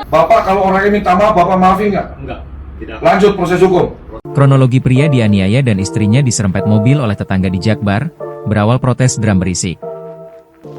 Bapak kalau orangnya minta maaf, Bapak maafin nggak? Enggak, tidak. Lanjut proses hukum. Kronologi pria dianiaya dan istrinya diserempet mobil oleh tetangga di Jakbar, berawal protes drum berisik.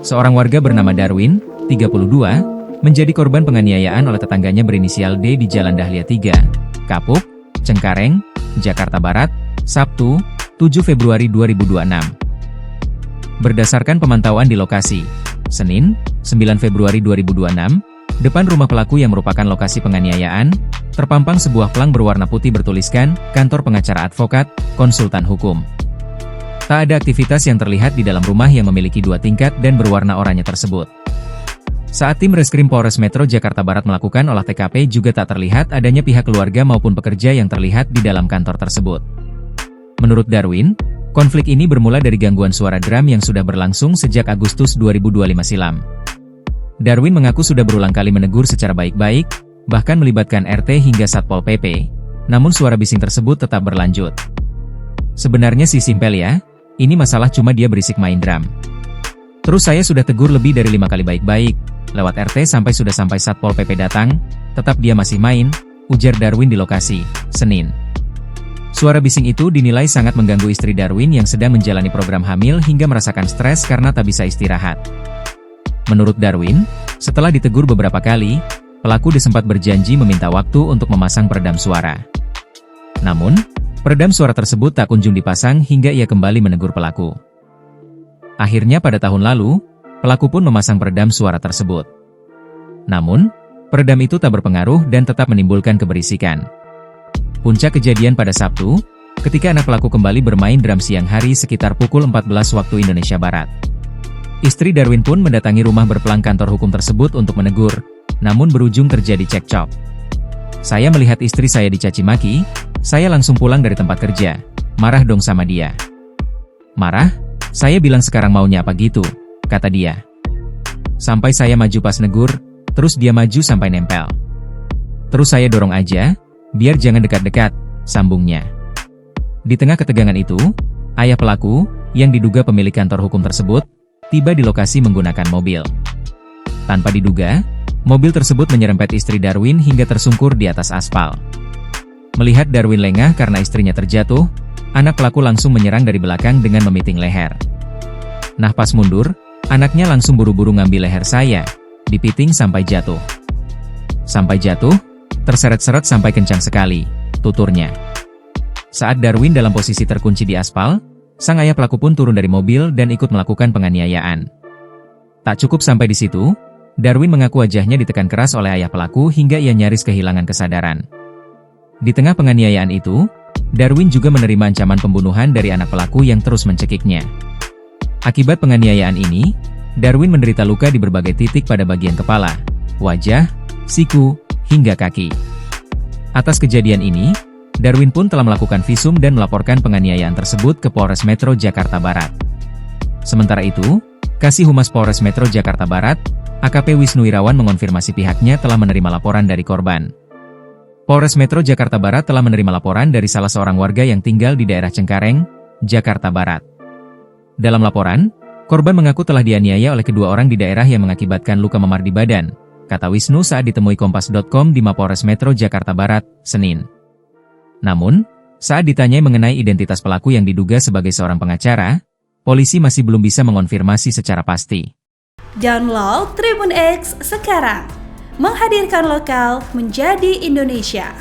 Seorang warga bernama Darwin, 32, menjadi korban penganiayaan oleh tetangganya berinisial D di Jalan Dahlia 3, Kapuk, Cengkareng, Jakarta Barat, Sabtu, 7 Februari 2026. Berdasarkan pemantauan di lokasi, Senin, 9 Februari 2026, depan rumah pelaku yang merupakan lokasi penganiayaan, terpampang sebuah plang berwarna putih bertuliskan, Kantor Pengacara Advokat, Konsultan Hukum. Tak ada aktivitas yang terlihat di dalam rumah yang memiliki 2 tingkat dan berwarna oranye tersebut. Saat tim Reskrim Polres Metro Jakarta Barat melakukan olah TKP juga tak terlihat adanya pihak keluarga maupun pekerja yang terlihat di dalam kantor tersebut. Menurut Darwin, konflik ini bermula dari gangguan suara drum yang sudah berlangsung sejak Agustus 2025 silam. Darwin mengaku sudah berulang kali menegur secara baik-baik, bahkan melibatkan RT hingga Satpol PP, namun suara bising tersebut tetap berlanjut. Sebenarnya sih simpel ya, ini masalah cuma dia berisik main drum. Terus saya sudah tegur lebih dari 5 kali baik-baik, lewat RT sampai Satpol PP datang, tetap dia masih main, ujar Darwin di lokasi, Senin. Suara bising itu dinilai sangat mengganggu istri Darwin yang sedang menjalani program hamil hingga merasakan stres karena tak bisa istirahat. Menurut Darwin, setelah ditegur beberapa kali, pelaku disempat berjanji meminta waktu untuk memasang peredam suara. Namun, peredam suara tersebut tak kunjung dipasang hingga ia kembali menegur pelaku. Akhirnya pada tahun lalu, pelaku pun memasang peredam suara tersebut. Namun, peredam itu tak berpengaruh dan tetap menimbulkan keberisikan. Puncak kejadian pada Sabtu, ketika anak pelaku kembali bermain drum siang hari sekitar pukul 14 waktu Indonesia Barat. Istri Darwin pun mendatangi rumah berpelang kantor hukum tersebut untuk menegur, namun berujung terjadi cekcok. Saya melihat istri saya dicaci maki, saya langsung pulang dari tempat kerja, marah dong sama dia. Marah? Saya bilang sekarang maunya apa gitu, kata dia. Sampai saya maju pas negur, terus dia maju sampai nempel. Terus saya dorong aja, biar jangan dekat-dekat, sambungnya. Di tengah ketegangan itu, ayah pelaku, yang diduga pemilik kantor hukum tersebut, tiba di lokasi menggunakan mobil. Tanpa diduga, mobil tersebut menyerempet istri Darwin hingga tersungkur di atas aspal. Melihat Darwin lengah karena istrinya terjatuh, anak pelaku langsung menyerang dari belakang dengan memiting leher. Nah pas mundur, anaknya langsung buru-buru ngambil leher saya, dipiting sampai jatuh. Sampai jatuh, terseret-seret sampai kencang sekali, tuturnya. Saat Darwin dalam posisi terkunci di aspal, sang ayah pelaku pun turun dari mobil dan ikut melakukan penganiayaan. Tak cukup sampai di situ, Darwin mengaku wajahnya ditekan keras oleh ayah pelaku hingga ia nyaris kehilangan kesadaran. Di tengah penganiayaan itu, Darwin juga menerima ancaman pembunuhan dari anak pelaku yang terus mencekiknya. Akibat penganiayaan ini, Darwin menderita luka di berbagai titik pada bagian kepala, wajah, siku, hingga kaki. Atas kejadian ini, Darwin pun telah melakukan visum dan melaporkan penganiayaan tersebut ke Polres Metro Jakarta Barat. Sementara itu, Kasih Humas Polres Metro Jakarta Barat, AKP Wisnu Irawan mengonfirmasi pihaknya telah menerima laporan dari korban. Polres Metro Jakarta Barat telah menerima laporan dari salah seorang warga yang tinggal di daerah Cengkareng, Jakarta Barat. Dalam laporan, korban mengaku telah dianiaya oleh kedua orang di daerah yang mengakibatkan luka memar di badan, kata Wisnu saat ditemui Kompas.com di Mapolres Metro Jakarta Barat, Senin. Namun, saat ditanyai mengenai identitas pelaku yang diduga sebagai seorang pengacara, polisi masih belum bisa mengonfirmasi secara pasti. Download Tribun X sekarang, menghadirkan lokal menjadi Indonesia.